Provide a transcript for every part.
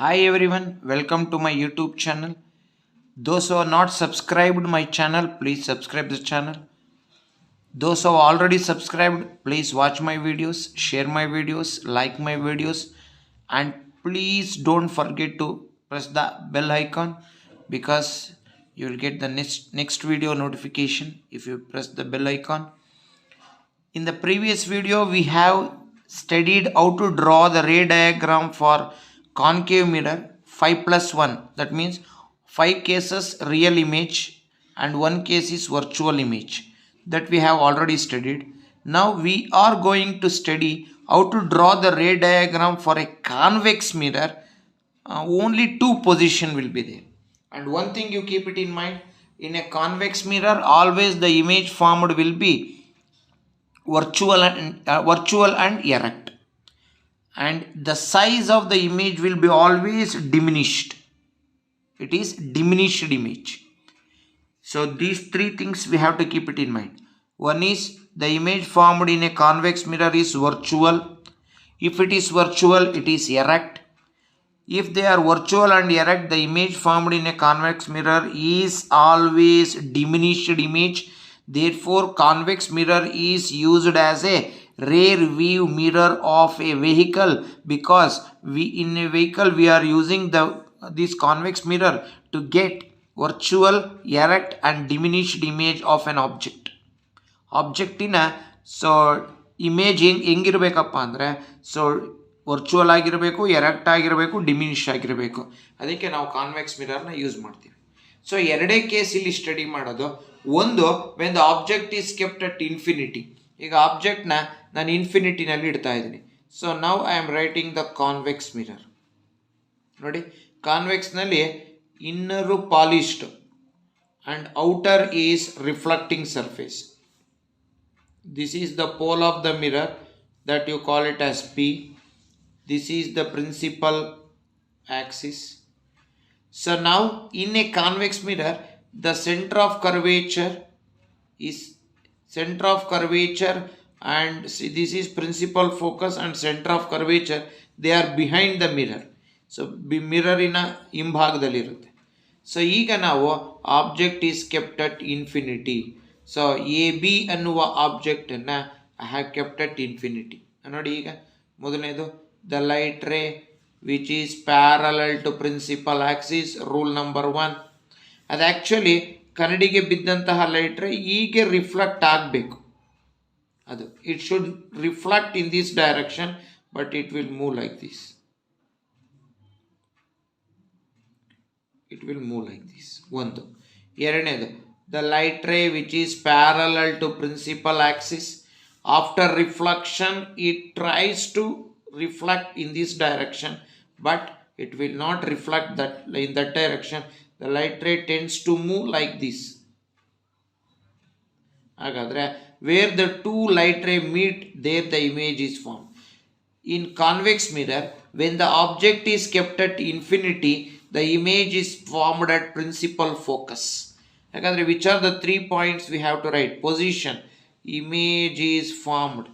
Hi everyone, welcome to my YouTube channel. Those who are not subscribed my channel, please subscribe the channel. Those who have already subscribed, please watch my videos, share my videos, like my videos, and please don't forget to press the bell icon because you will get the next video notification if you press the bell icon. In the previous video, we have studied how to draw the ray diagram for concave mirror 5 plus 1. That means 5 cases real image and 1 case is virtual image. That we have already studied. Now we are going to study how to draw the ray diagram for a convex mirror. Only 2 position will be there. And one thing you keep it in mind, in a convex mirror always the image formed will be virtual and erect, and the size of the image will be always diminished. It is diminished image. So these three things we have to keep it in mind. One is the image formed in a convex mirror is virtual. If it is virtual, it is erect. If they are virtual and erect, the image formed in a convex mirror is always diminished image. Therefore, convex mirror is used as a rear view mirror of a vehicle, because in a vehicle we are using this convex mirror to get virtual, erect and diminished image of an object. ಆಬ್ಜೆಕ್ಟಿನ image ಹೆಂಗಿರಬೇಕಪ್ಪ ಅಂದರೆ virtual ಆಗಿರಬೇಕು, erect ಆಗಿರಬೇಕು, diminish ಆಗಿರಬೇಕು. ಅದಕ್ಕೆ ನಾವು convex ಮಿರರ್ನ use ಮಾಡ್ತೀವಿ. ಸೊ ಎರಡೇ ಕೇಸ್ ಇಲ್ಲಿ ಸ್ಟಡಿ ಮಾಡೋದು. ಒಂದು, when the object is kept at infinity. ಈಗ ಆಬ್ಜೆಕ್ಟ್ನ ನಾನು ಇನ್ಫಿನಿಟಿನಲ್ಲಿ ಇಡ್ತಾ ಇದ್ದೀನಿ. So now I am writing the convex mirror. ನೋಡಿ, ಕಾನ್ವೆಕ್ಸ್ನಲ್ಲಿ inner polished and outer is reflecting surface. This is the pole of the mirror, that you call it as P. This is the principal axis. So now in a convex mirror, the center of curvature and see, this is principal focus and center of curvature. They are behind the mirror. So mirror ina ಹಿಂಭಾಗದಲ್ಲಿ ಇರುತ್ತೆ. So ಈಗ ನಾವು object is kept at infinity. So A B ಅನ್ನುವ ಆಬ್ಜೆಕ್ಟನ್ನು I have kept at infinity. ನೋಡಿ, ಈಗ ಮೊದಲನೇದು the light ray which is parallel to principal axis, rule number 1. ಅದು ಆ್ಯಕ್ಚುಲಿ ಕನ್ನಡಿಗೆ ಬಿದ್ದಂತಹ ಲೈಟ್ ರೇ ಹೀಗೆ ರಿಫ್ಲೆಕ್ಟ್ ಆಗಬೇಕು. ಅದು it should reflect in this direction, but it will move like this. ಒಂದು. ಎರಡನೇದು, the light ray which is parallel to principal axis, after reflection it tries to reflect in this direction, but it will not reflect that in that direction. The light ray tends to move like this. Hagadre where the two light ray meet, there the image is formed. In convex mirror, when the object is kept at infinity, the image is formed at principal focus. Hagadre which are the 3 points we have to write? Position, image is formed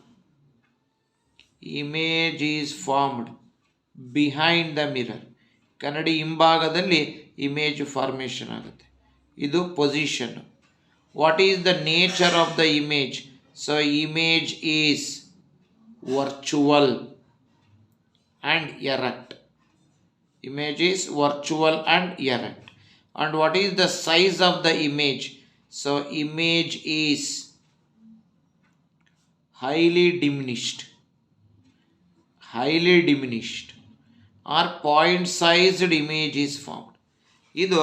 behind the mirror. ಕನ್ನಡಿ ಹಿಂಭಾಗದಲ್ಲಿ image formation ಆಗುತ್ತೆ. ಇದು position. What is the nature of the image? So image is virtual and erect. Image is virtual and erect. And what is the size of the image? So image is highly diminished or point sized image is formed. Idu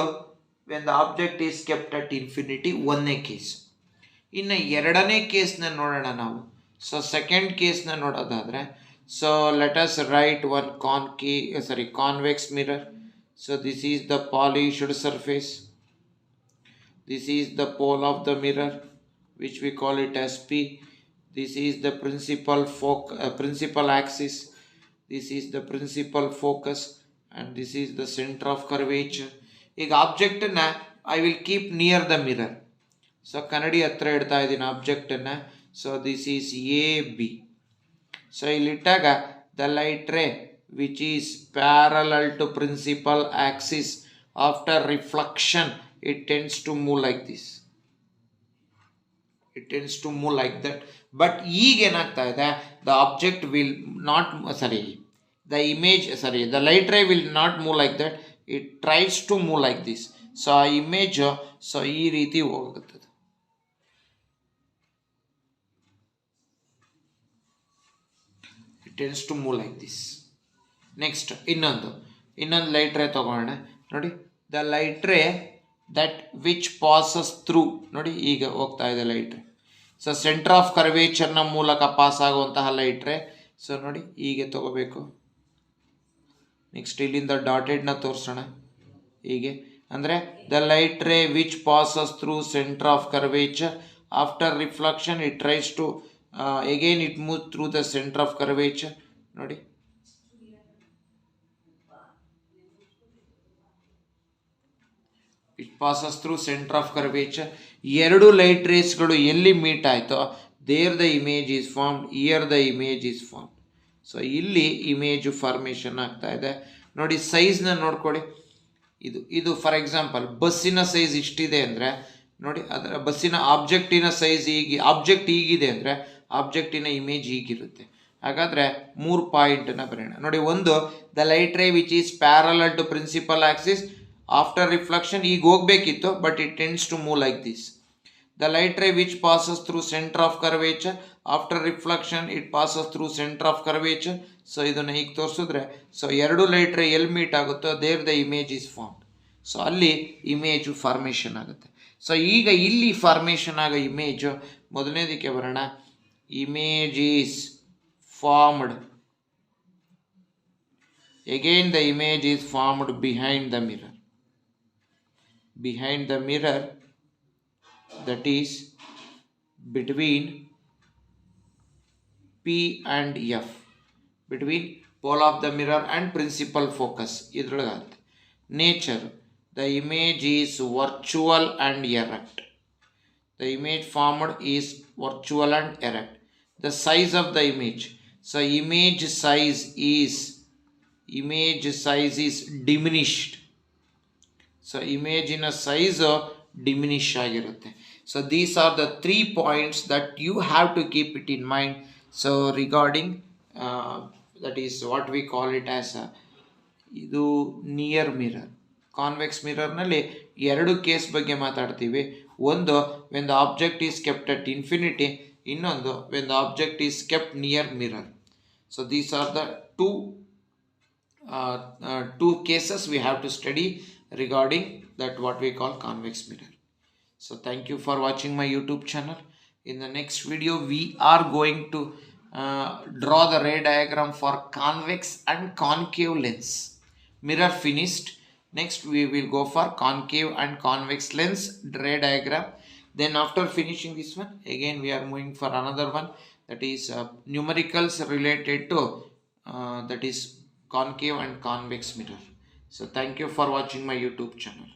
when the object is kept at infinity, ಒಂದನೇ case. ಇನ್ನು ಎರಡನೇ ಕೇಸ್ನ ನೋಡೋಣ ನಾವು. So second ಕೇಸ್ನ ನೋಡೋದಾದರೆ, so let us write one convex mirror. So this is the polished surface. This is the pole of the mirror, which we call it as P. This is the principal axis. This is the principal focus, and this is the center of curvature. ಈಗ ಆಬ್ಜೆಕ್ಟನ್ನ I will keep near the mirror. So ಕನ್ನಡಿ ಹತ್ರ ಇಡ್ತಾ ಇದ್ದೀನಿ ಆಬ್ಜೆಕ್ಟನ್ನು. So this is A B. So ಇಲ್ಲಿಟ್ಟಾಗ the light ray which is parallel to principal axis after reflection, it tends to move like this. It tends to move like that. But ಈಗ ಏನಾಗ್ತಾ ಇದೆ, the object will not, the image, the light ray will not move like that. It tries to move like this. So ಆ image ಈ ರೀತಿ ಹೋಗುತ್ತದೆ. It tends to move like this. Next ಇನ್ನೊಂದು light ray ತಗೋಣ ನೋಡಿ. The light ರೇ that which passes through, ನೋಡಿ ಈಗ ಹೋಗ್ತಾ ಇದೆ light ray. So centre of ಕರ್ವೇಚರ್ನ ಮೂಲಕ ಪಾಸ್ ಆಗುವಂತಹ ಲೈಟ್ ರೇ. ಸೊ ನೋಡಿ ಹೀಗೆ ತಗೋಬೇಕು. ನೆಕ್ಸ್ಟ್ ಇಲ್ಲಿಂದ ಡಾಟೆಡ್ನ ತೋರಿಸೋಣ ಹೀಗೆ. ಅಂದರೆ the light ray which passes through centre of curvature after reflection it tries to again it moves through the center of curvature. ನೋಡಿ it passes through center of curvature. ಎರಡು light ರೇಸ್ಗಳು ಎಲ್ಲಿ ಮೀಟ್ ಆಯಿತೋ there the image is formed, here the image is formed. So ಇಲ್ಲಿ image formation ಆಗ್ತಾ ಇದೆ ನೋಡಿ. ಸೈಜ್ನ ನೋಡ್ಕೊಳ್ಳಿ. ಇದು ಫಾರ್ ಎಕ್ಸಾಂಪಲ್ ಬಸ್ಸಿನ ಸೈಜ್ ಇಷ್ಟಿದೆ ಅಂದರೆ ನೋಡಿ, ಅದರ ಬಸ್ಸಿನ ಆಬ್ಜೆಕ್ಟಿನ ಸೈಜ್ ಆಬ್ಜೆಕ್ಟ್ ಹೀಗಿದೆ ಅಂದರೆ ಆಬ್ಜೆಕ್ಟಿನ ಇಮೇಜ್ ಹೀಗಿರುತ್ತೆ. ಹಾಗಾದರೆ 3 ಪಾಯಿಂಟನ್ನ ಬರೆಯೋಣ ನೋಡಿ. ಒಂದು, the light ray which is parallel to principal axis after reflection, ಈಗ ಹೋಗಬೇಕಿತ್ತು but it tends to move like this. The light ray which passes through centre of curvature after reflection it passes through centre of curvature. So ಇದನ್ನು ಹೀಗೆ ತೋರಿಸಿದ್ರೆ, so ಎರಡು light ray ಎಲ್ಲಿ meet ಆಗುತ್ತೋ there the image is formed. So ಅಲ್ಲಿ image formation ಆಗುತ್ತೆ. So ಈಗ ಇಲ್ಲಿ ಫಾರ್ಮೇಷನ್ ಆಗೋ ಇಮೇಜು ಮೊದಲನೇದಕ್ಕೆ ಬರೋಣ. image is formed, again the image is formed behind the mirror, that is between P and F, between pole of the mirror and principal focus. ಇದ್ರೊಳಗಾಗುತ್ತೆ. nature, the image is virtual and erect. The image formed is virtual and erect. The size of the image, so image size is diminished. So image in a size diminish ಆಗಿರುತ್ತೆ. So these are the 3 points that you have to keep it in mind. So regarding that is what we call it as ಇದು near mirror. Convex ಮಿರರ್ನಲ್ಲಿ 2 case ಬಗ್ಗೆ ಮಾತಾಡ್ತೀವಿ. ಒಂದು, when the object is kept at infinity. ಇನ್ನೊಂದು, when the object is kept near mirror. So these are the two cases we have to study regarding that what we call convex mirror. So thank you for watching my YouTube channel. In the next video we are going to draw the ray diagram for convex and concave lens. Mirror finished. Next we will go for concave and convex lens ray diagram. Then after finishing this one, again we are moving for another one, that is numericals related to that is concave and convex mirror. So thank you for watching my YouTube channel.